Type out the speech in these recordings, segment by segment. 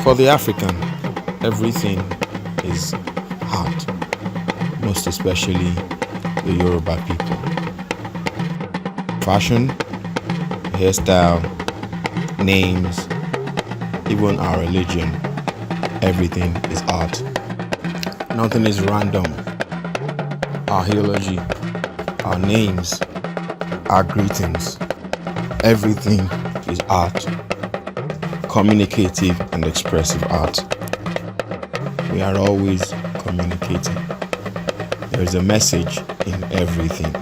For the African, everything is art, most especially the Yoruba people. Fashion, hairstyle, names, even our religion, everything is art. Nothing is random. Our hierarchy, our names, our greetings, everything is art. Communicative and expressive art. We are always communicating. There is a message in everything.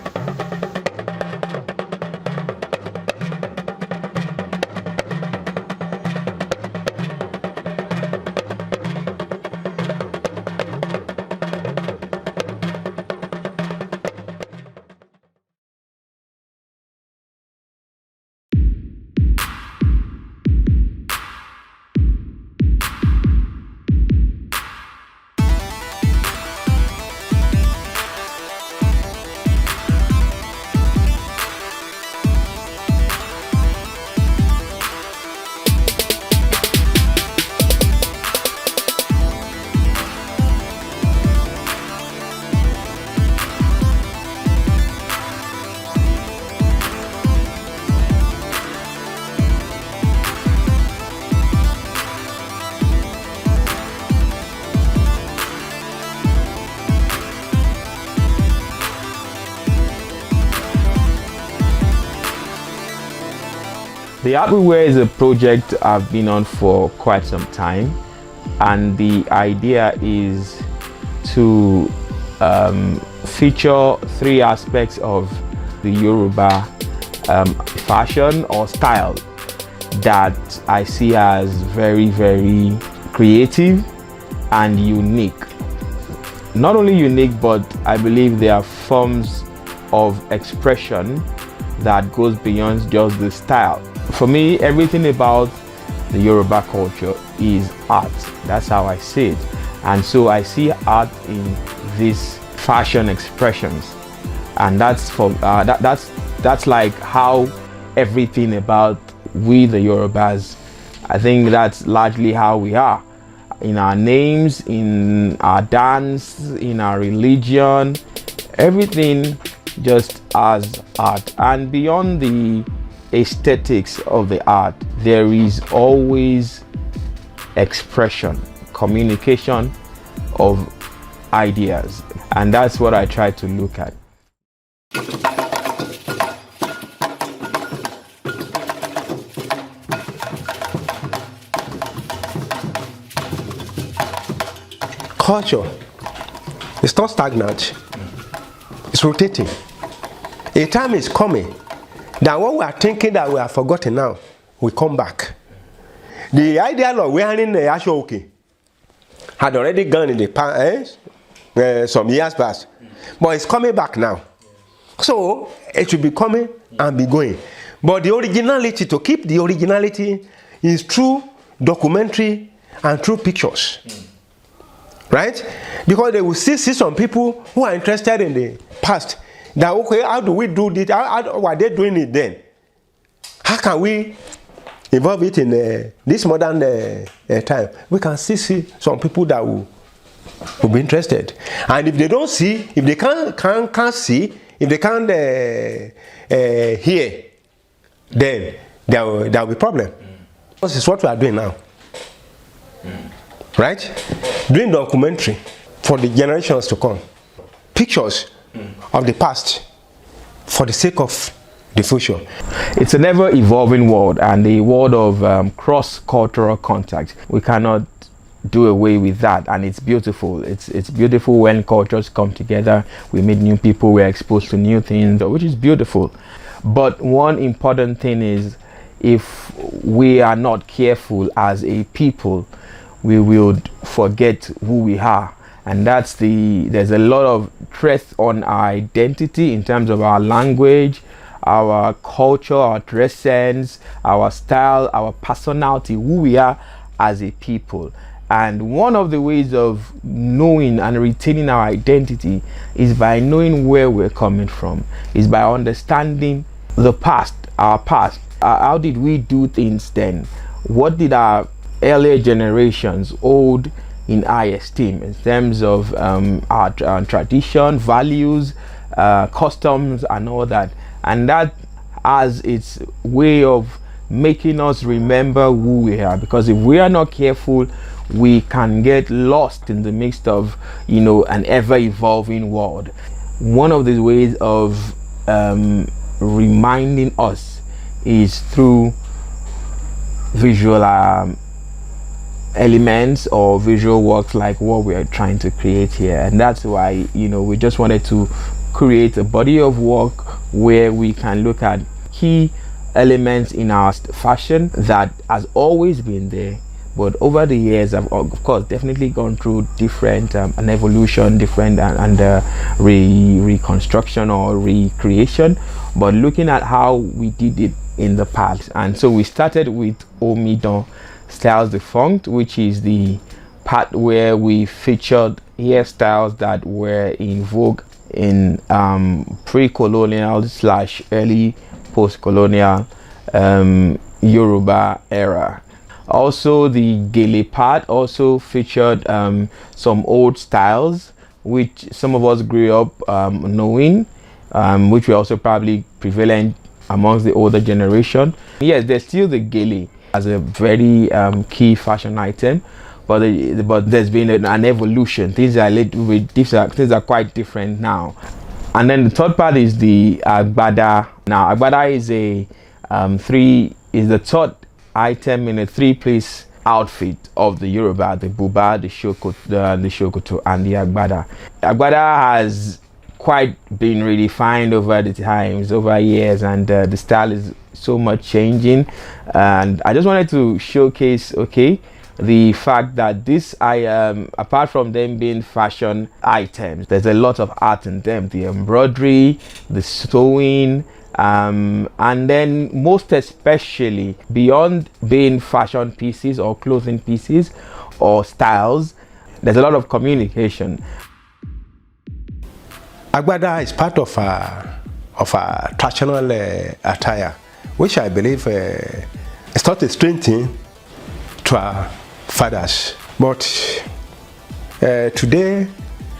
The Everywhere is a project I've been on for quite some time, and the idea is to feature three aspects of the Yoruba fashion or style that I see as very, very creative and unique. Not only unique, but I believe there are forms of expression that goes beyond just the style. For me, everything about the Yoruba culture is art. That's how I see it. And so I see art in these fashion expressions. And that's like how everything about we the Yorubas, I think that's largely how we are. In our names, in our dance, in our religion, everything just as art. And beyond the aesthetics of the art, there is always expression, communication of ideas, and that's what I try to look at. Culture is not stagnant, it's rotating. A time is coming that what we are thinking that we have forgotten now will come back. The idea of wearing the ashoke had already gone in the past, some years past, but it's coming back now. So it should be coming and be going. But the originality, to keep the originality, is through documentary and through pictures. Right? Because they will see some people who are interested in the past. That, okay, how do we do this? How are they doing it then? How can we involve it in this modern time? We can see some people that will be interested. And if they don't see, if they can't see, if they can't hear, then there will be a problem. This is what we are doing now. Right? Doing documentary for the generations to come. Pictures of the past for the sake of the future. It's an ever-evolving world, and the world of cross-cultural contact. We cannot do away with that, and it's beautiful. It's beautiful when cultures come together. We meet new people, we're exposed to new things, which is beautiful. But one important thing is, if we are not careful as a people, we will forget who we are. And there's a lot of threat on our identity in terms of our language, our culture, our dress sense, our style, our personality, who we are as a people. And one of the ways of knowing and retaining our identity is by knowing where we're coming from, is by understanding the past, our past. How did we do things then? What did our earlier generations hold in high esteem in terms of our tradition, values, customs, and all that. And that has its way of making us remember who we are, because if we are not careful, we can get lost in the midst of, you know, an ever-evolving world. One of the ways of reminding us is through visual elements or visual works like what we are trying to create here. And that's why, you know, we just wanted to create a body of work where we can look at key elements in our fashion that has always been there, but over the years I've of course definitely gone through different an evolution, different and reconstruction or recreation, but looking at how we did it in the past. And so we started with Omidan Styles Defunct, which is the part where we featured hairstyles that were in vogue in pre-colonial / early post-colonial Yoruba era. Also, the Gele part also featured some old styles which some of us grew up knowing, which were also probably prevalent amongst the older generation. Yes, there's still the Gele as a very key fashion item, but there's been an evolution. Things are a little bit different. Things are quite different now. And then the third part is the Agbada. Now, Agbada is the third item in a three-piece outfit of the Yoruba: the buba, the shokoto, and the Agbada. Agbada has quite been redefined over the times, over years, and the style is so much changing. And I just wanted to showcase, the fact that this apart from them being fashion items, there's a lot of art in them: the embroidery, the sewing, and then most especially, beyond being fashion pieces or clothing pieces or styles, there's a lot of communication. Agbada is part of our traditional attire, which I believe is not a strange thing to our fathers. But today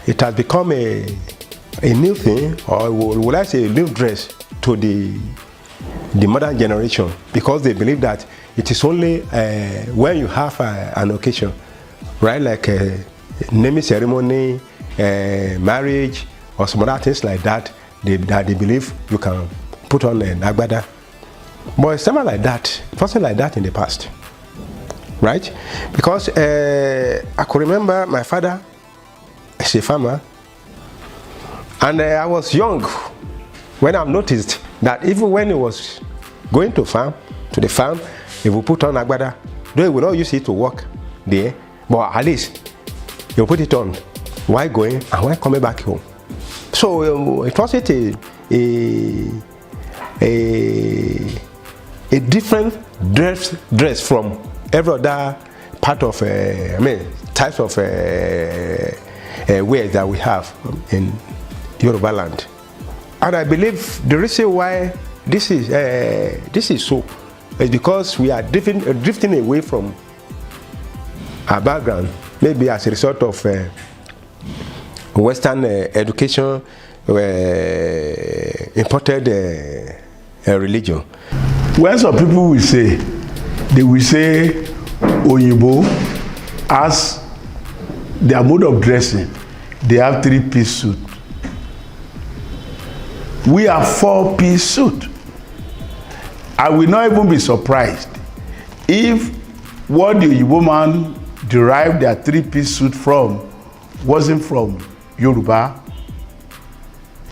it has become a new thing, or would I say a new dress to the modern generation, because they believe that it is only when you have an occasion, right, like naming ceremony, marriage, or some other things like that, that they believe you can put on an Agbada. But it's never like that. It wasn't like that in the past, right? Because I could remember my father is a farmer, and I was young when I noticed that even when he was going to the farm, he would put on Agbada. Though he would not use it to work there, but at least he would put it on while going and while coming back home. So it wasn't a different dress from every other part of types of wear that we have in Yoruba land. And I believe the reason why this is so is because we are drifting away from our background, maybe as a result of Western education, imported religion. When some people will say, they will say Oyinbo as their mode of dressing, they have 3-piece suit. We have 4-piece suit. I will not even be surprised if what the Oyinbo man derived their 3-piece suit from wasn't from Yoruba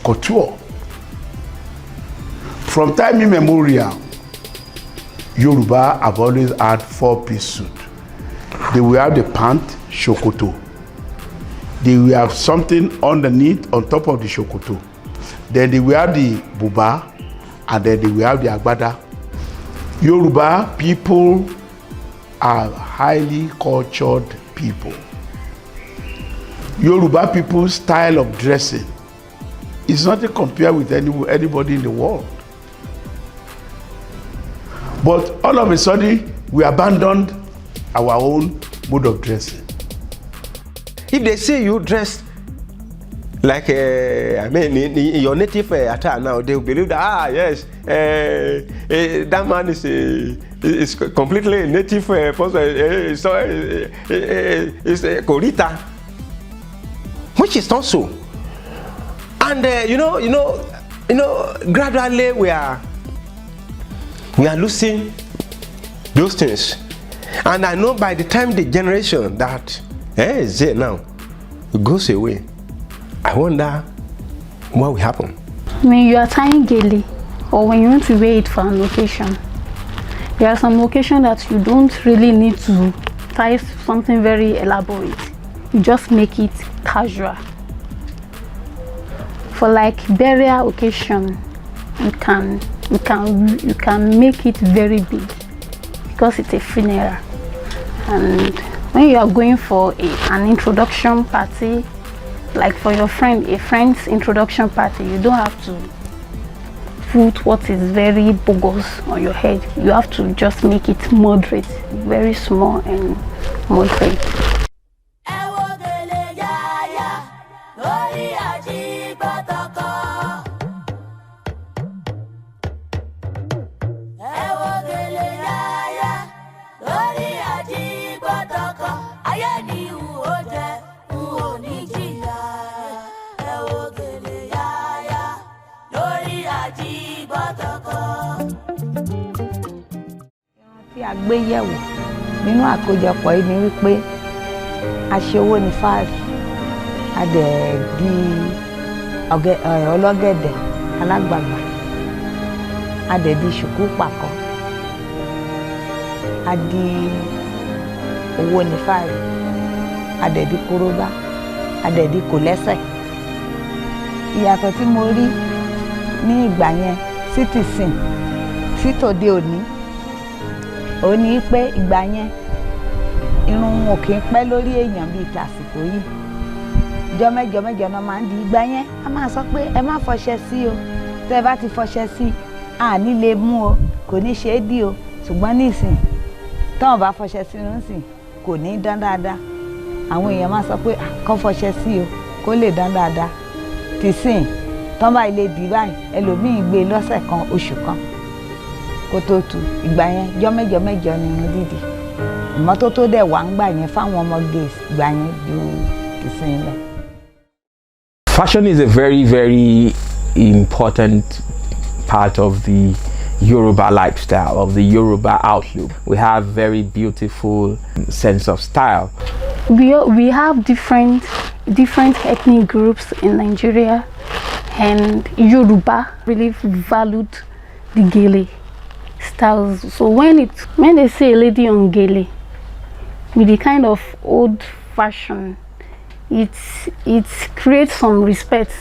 couture. From time immemorial, Yoruba have always had 4-piece suit. They will have the pant, shokoto. They will have something underneath on top of the shokoto. Then they will have the buba, and then they will have the agbada. Yoruba people are highly cultured people. Yoruba people's style of dressing is not to compare with anybody in the world. But all of a sudden, we abandoned our own mode of dressing. If they see you dressed like in your native attire now, they will believe that yes, that man is completely native person. Is Korita, which is not so. And gradually we are losing those things. And I know by the time the generation that is there now goes away, I wonder what will happen. When you are tying gele, or when you want to wear it for an occasion, there are some occasions that you don't really need to tie something very elaborate. You just make it casual. For like burial occasion, you can make it very big because it's a funeral. And when you are going for an introduction party, like for your friend, a friend's introduction party, you don't have to put what is very bogus on your head. You have to just make it moderate, very small and moderate. Àgbéyẹ̀wò nínú àkójọpọ̀ yìí ni wípé a ṣe owó ní fáàrí, a dẹ̀ di ọlọ́gẹ̀dẹ̀ alágbàgbà, a dẹ̀ di ṣùkú pàkọ́, a di owó ní fáàrí, a dẹ̀ di kóróbá, a dẹ̀ di kòlẹ́sẹ̀. Ìyàtọ̀ tí mo rí ní ìgbà yẹn sí tìsìn sí tòde òní, ó ní pé ìgbà yẹn irun ò kì í pẹ́ lórí èèyàn bíi tàsìkò yìí. Ìjọ́ mẹ́jọ náà máa ń di. Ìgbà yẹn a máa sọ pé ẹ má fọṣẹ sí o, tẹ́ ẹ bá ti fọṣẹ sí a ní lè mú o, kò ní ṣe é dì o. Ṣùgbọ́n nísìn tọ́wọ́n bá fọṣẹ sí irun sìn kò ní dán dáadáa. Àwọn èèyàn máa sọ pé kán fọṣẹ sí o kó lè dán dáadáa. Tìsìn tọ́wọ́n bá ilé dì báyìí ẹlòmíì gbé lọ́sẹ̀ kan oṣù kan kó tó tu. Ìgbà yẹn jọ́ mẹ́jọ ni irun dídì. Ìmọ́tótó dẹ̀ wà ń gbà yẹn fáwọn ọmọge ìgbà yẹn ju ìsìn lọ. Fashion is a very, very important part of the Yoruba lifestyle, of the Yoruba outlook. We have very beautiful sense of style. We have different ethnic groups in Nigeria, and Yoruba really valued the gele styles. So when they say a lady on gele with the kind of old fashion, it creates some respect,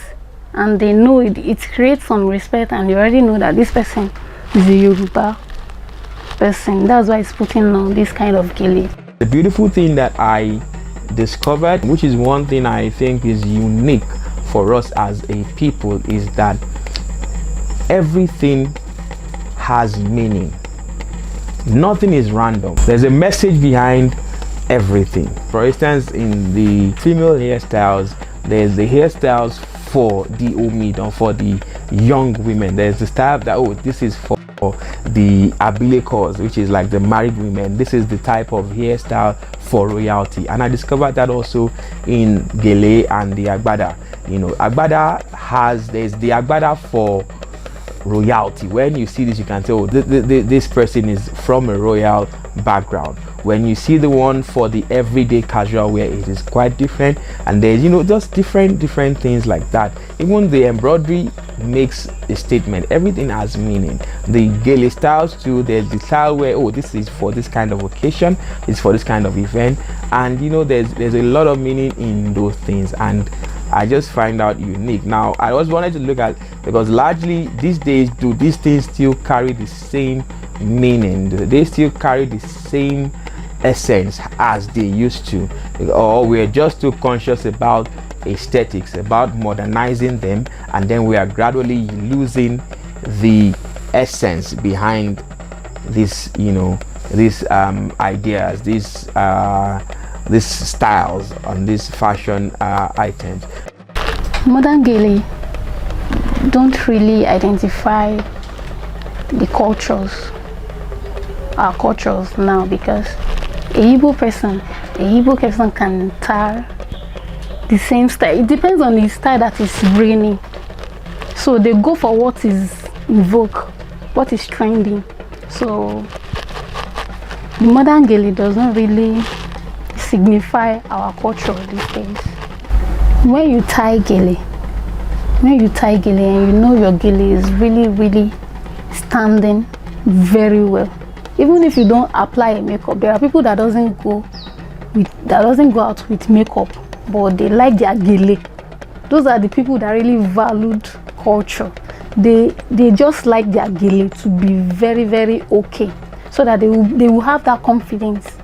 and they know it creates some respect, and you already know that this person is a Yoruba person. That's why it's putting on this kind of gele. The beautiful thing that I discovered, which is one thing I think is unique for us as a people, is that everything has meaning. Nothing is random. There's a message behind everything. For instance, in the female hairstyles, there's the hairstyles for the Omid, for the young women. There's the style that, oh, this is for the abilekos, which is like the married women. This is the type of hairstyle for royalty. And I discovered that also in gele and the agbada. You know, agbada there's the agbada for royalty. When you see this, you can tell, oh, this person is from a royal background. When you see the one for the everyday casual wear, it is quite different. And there's, you know, just different things like that. Even the embroidery makes a statement. Everything has meaning. The gele styles too, there's the style where, oh, this is for this kind of occasion, it's for this kind of event, and you know, there's a lot of meaning in those things, and I just find out unique. Now I always wanted to look at, because largely these days, do these things still carry the same meaning? Do they still carry the same essence as they used to, or we're just too conscious about aesthetics, about modernizing them, and then we are gradually losing the essence behind this, you know, these ideas, these styles on these fashion items? Modern Gele don't really identify the cultures, our cultures now, because a Igbo person can tie the same style. It depends on the style that is reigning. So they go for what is in vogue, what is trending. So the modern Gele does not really signify our culture these days. When you tie Gele and you know your Gele is really standing very well, even if you don't apply a makeup, there are people that doesn't go out with makeup, but they like their Gele. Those are the people that really valued culture. They just like their Gele to be very okay, so that they will have that confidence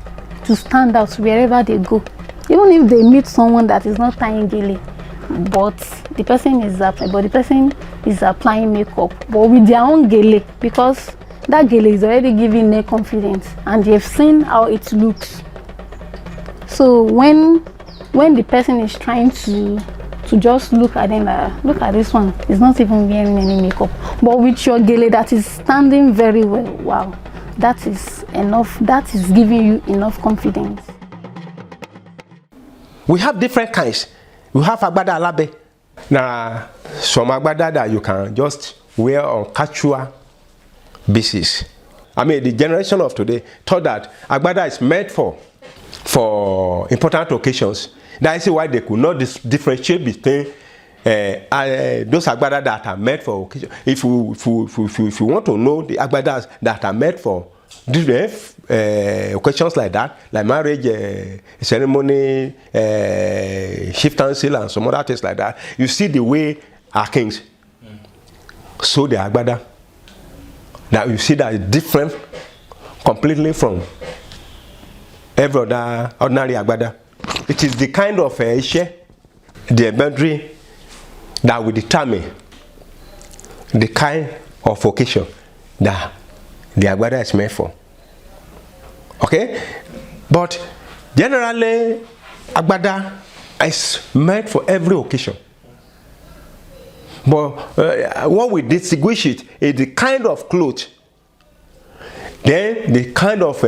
to stand out wherever they go. Even if they meet someone that is not tying Gele, but the person is applying makeup, but with their own Gele, because that Gele is already giving them confidence and they've seen how it looks. So when the person is trying to just look at them, look at this one, is not even wearing any makeup, but with your Gele that is standing very well, wow, that is enough. That is giving you enough confidence. We have different kinds. We have agbada alabe. Now, some agbada that you can just wear on casual basis. I mean, the generation of today thought that agbada is meant for important occasions. That is why they could not differentiate between those agbada that are meant for occasion. If you want to know the agbadas that are meant for different occasions like that, like marriage ceremony, chieftaincy, and some other things like that, you see the way our kings sew the agbada. Now you see that it's different completely from every other ordinary agbada. It is the kind of the boundary that will determine the kind of occasion that the agbada is meant for. Okay? But generally, agbada is meant for every occasion. But what we distinguish it is the kind of clothes, then the kind of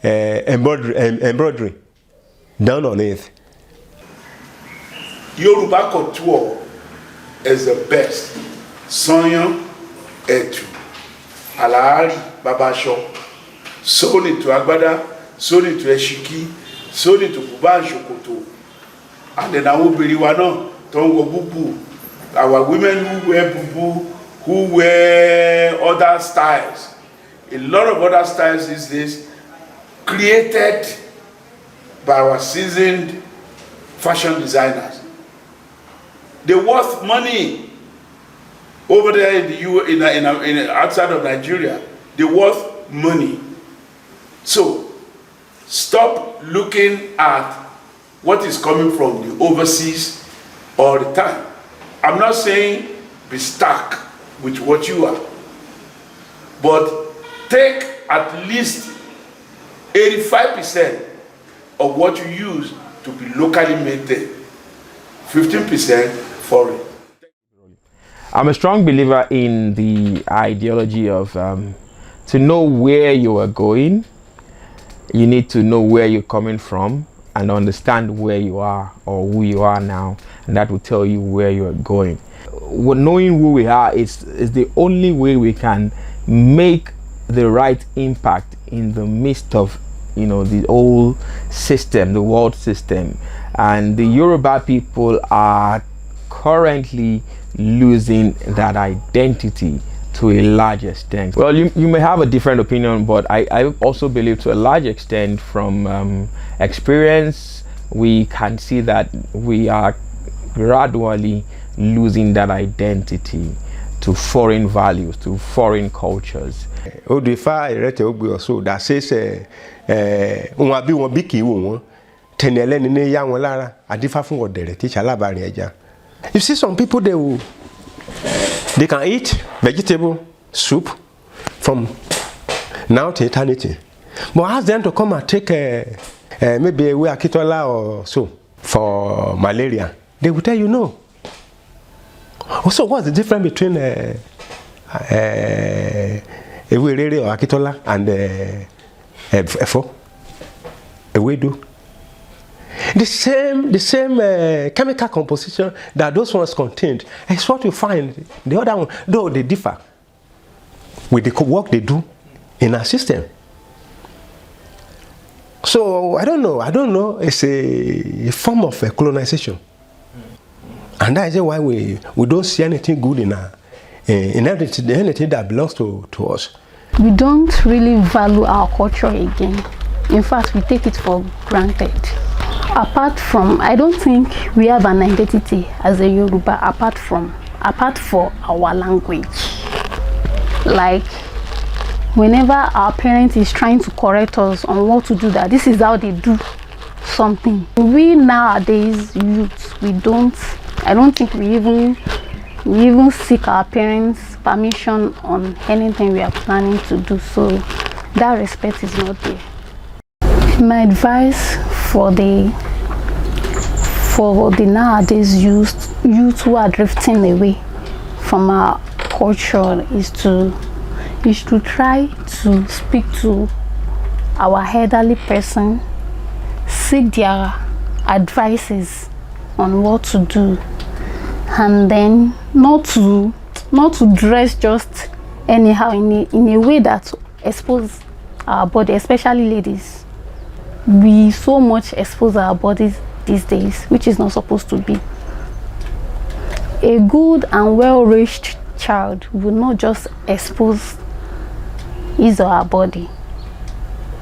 embroidery done on it. Yoruba couture is the best. Sanyan, Etu, Alahari, Babasho, Soni to Agbada, Soni to Eshiki, Soni to Buba and Shokoto. And then Awobiriwana, Tongo Bubu. Our women who wear bubu, who wear other styles. A lot of other styles these days created by our seasoned fashion designers. They're worth money over there in outside of Nigeria. They're worth money. So stop looking at what is coming from the overseas all the time. I'm not saying be stuck with what you are, but take at least 85% of what you use to be locally made there, 15% foreign. I'm a strong believer in the ideology of to know where you are going, you need to know where you're coming from and understand where you are or who you are now, and that will tell you where you are going. Knowing who we are is the only way we can make the right impact in the midst of, you know, the old system, the world system. And the Yoruba people are currently losing that identity to a large extent. Well, you may have a different opinion, but I also believe to a large extent from experience, we can see that we are gradually losing that identity to foreign values, to foreign cultures. That says you see some people, they can eat vegetable soup from now to eternity. But ask them to come and take maybe a Akitola or so for malaria. They will tell you no. Also, what's the difference between Ewerere or Akitola and Efo? Ewedu. The same chemical composition that those ones contained is what you find. The other one, though they differ with the work they do in our system. So I don't know. It's a form of colonization, and that is why we don't see anything good in anything that belongs to us. We don't really value our culture again. In fact, we take it for granted. Apart from, I don't think we have an identity as a Yoruba apart from our language. Like, whenever our parent is trying to correct us on what to do, that this is how they do something. We nowadays youths, I don't think we even seek our parents' permission on anything we are planning to do. So that respect is not there. My advice for the nowadays youth who are drifting away from our culture is to try to speak to our elderly person, seek their advices on what to do, and then not to dress just anyhow in a way that expose our body, especially ladies. We so much expose our bodies these days, which is not supposed to be. A good and well-raised child will not just expose his or her body.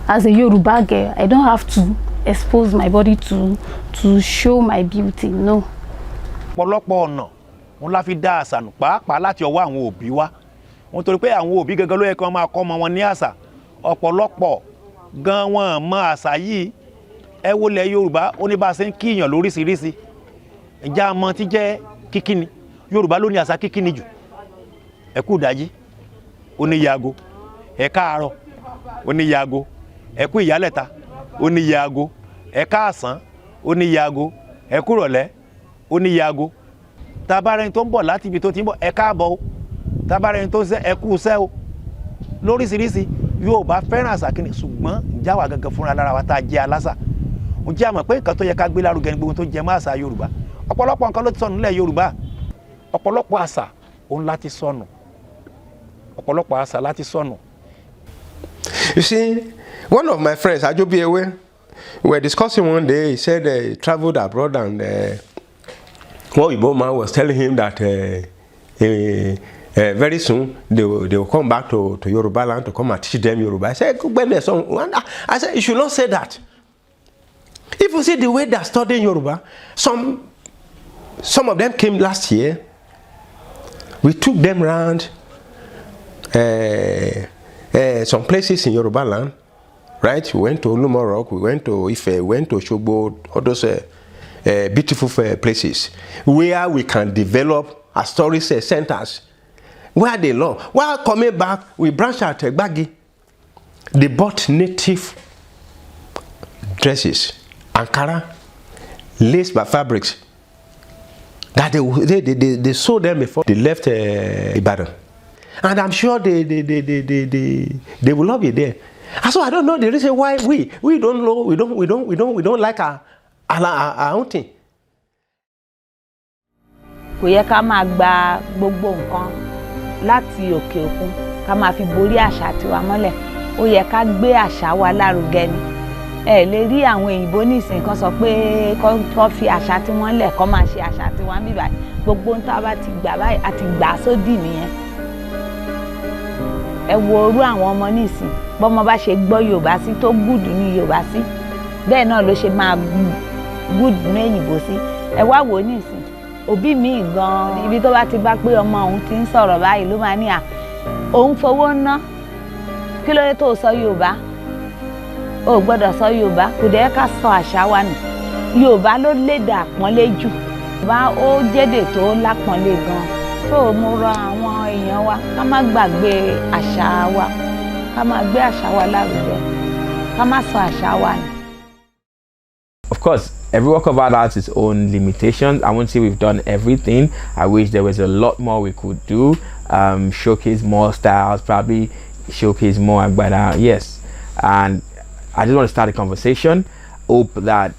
As a Yoruba girl, I don't have to expose my body to show my beauty, no. Ọ̀pọ̀lọpọ̀ ọ̀nà wọn la fi dá àṣà nù pàápàá láti ọwọ́ àwọn òbí wa. Wọ́n torí pé àwọn òbí gangan ló yẹ kí wọ́n máa kọ́ ọmọ wọn ní àṣà. Ọ̀pọ̀lọpọ̀ gan wọn mọ àṣà yìí. Ẹ wo ilẹ̀ Yorùbá ó ní bá ṣe ń kíyàn lóríṣiríṣi. Ǹjẹ́ a mọ̀ tí jẹ́ kíkíni? Yorùbá ló ní àṣà kíkíni jù. Ẹ kú ìdájí, ó ní yaago. Ẹ káàárọ̀, ó ní yaago. Ẹ kú ìyálẹ̀ta, ó ní yaago. Ẹ káàsán, ó ní yaago. Ẹ kú ìrọ̀lẹ́, ó ní yaago. Tabarẹni tó ń bọ̀ láti ibi tó ti ń bọ̀, ẹ káàbọ̀ o. Tabarẹni tó ń ṣe ẹ kú iṣẹ́ o. Lóríṣiríṣi Yorùbá fẹ́ràn àṣà kíni, ṣùgbọ́n ìjáwá gangan fúnra lára wa tá a jẹ́ aláṣà. Ó jẹ́ àmọ̀ pé nǹkan tó yẹ ká gbé lárugẹ ní gbogbo tó jẹ mọ́ àṣà Yorùbá. Ọ̀pọ̀lọpọ̀ nǹkan ló ti sọnù nílẹ̀ Yorùbá. Ọ̀pọ̀lọpọ̀ àṣà òun láti sọnù. Ọ̀pọ̀lọpọ̀ àṣà láti sọnù. You see, one of my friends, Ajobiewe, we were discussing one day. He said he traveled abroad, and one Igbo man was telling him that very soon they will come back to Yoruba land to come and teach them Yoruba. I said, you should not say that. If you see the way they are studying Yoruba, some of them came last year. We took them around some places in Yoruba land, right? We went to Olumorok, we went to Ife, we went to Shogbo, all those beautiful places where we can develop our story centers where they learn. While coming back, we branched out Gbagi. They bought native dresses, Ankara, lace by fabrics that they sold them before they left Ibadan. And I'm sure they will love you there. And so I don't know the reason why we don't like our own thing. Kò yẹ ká máa gba gbogbo nǹkan láti òkè òkun ká máa fi borí àṣà tiwa mọ́lẹ̀. Ó yẹ ká gbé àṣà wa lárugẹ ni. Ẹ lè rí àwọn òyìnbó nísìnyí kan sọ pé kó fi àṣà tí wọ́n lẹ̀ kó máa ṣe àṣà tiwa ń bí báyìí. Gbogbo ń tá bá ti gbà báyìí àti gbà sódì nìyẹn. Ẹ wo orú àwọn ọmọ nísìnyí bọ́mọ bá ṣe gbọ́ Yorùbá sí tó gùdù ní Yorùbá sí bẹ́ẹ̀ náà ló ṣe máa gùdù ní òyìnbó sí. Ẹ wá wò nísìnyí òbí mi gan ibi tó bá ti bá pé ọmọ òun ti ń sọ̀rọ̀ báyìí ló máa ní òun fowó ná kí ló dé tó sọ Yorùbá o gbọ́dọ̀ sọ Yorùbá kò dé ká sọ àṣà wa nù. Yorùbá ló lédè àpọ́nlé jù. Yorùbá ó jẹ́dè tó lápọ́nlé gan. Tó mo rọ àwọn èèyàn wa ká má gbàgbé àṣà wa ká má gbé àṣà wa lárugẹ. ká má sọ àṣà wa nù. Of course, every work of art has its own limitations. I won't say we've done everything. I wish there was a lot more we could do. Showcase more styles, probably showcase more Agbada. Yes. And I just want to start a conversation. Hope that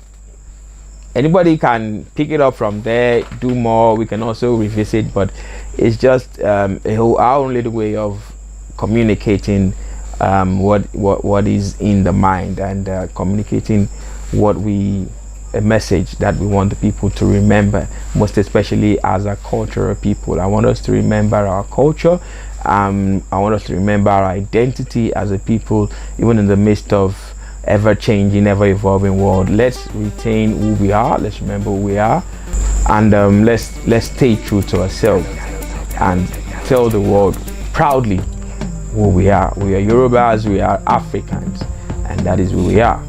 anybody can pick it up from there, do more. We can also revisit, but it's just our own little way of communicating what is in the mind, and communicating a message that we want the people to remember, most especially as a cultural people. I want us to remember our culture. I want us to remember our identity as a people, even in the midst of ever-changing, ever-evolving world. Let's retain who we are. Let's remember who we are, and let's stay true to ourselves and tell the world proudly who we are. We are Yorubas. We are Africans, and that is who we are.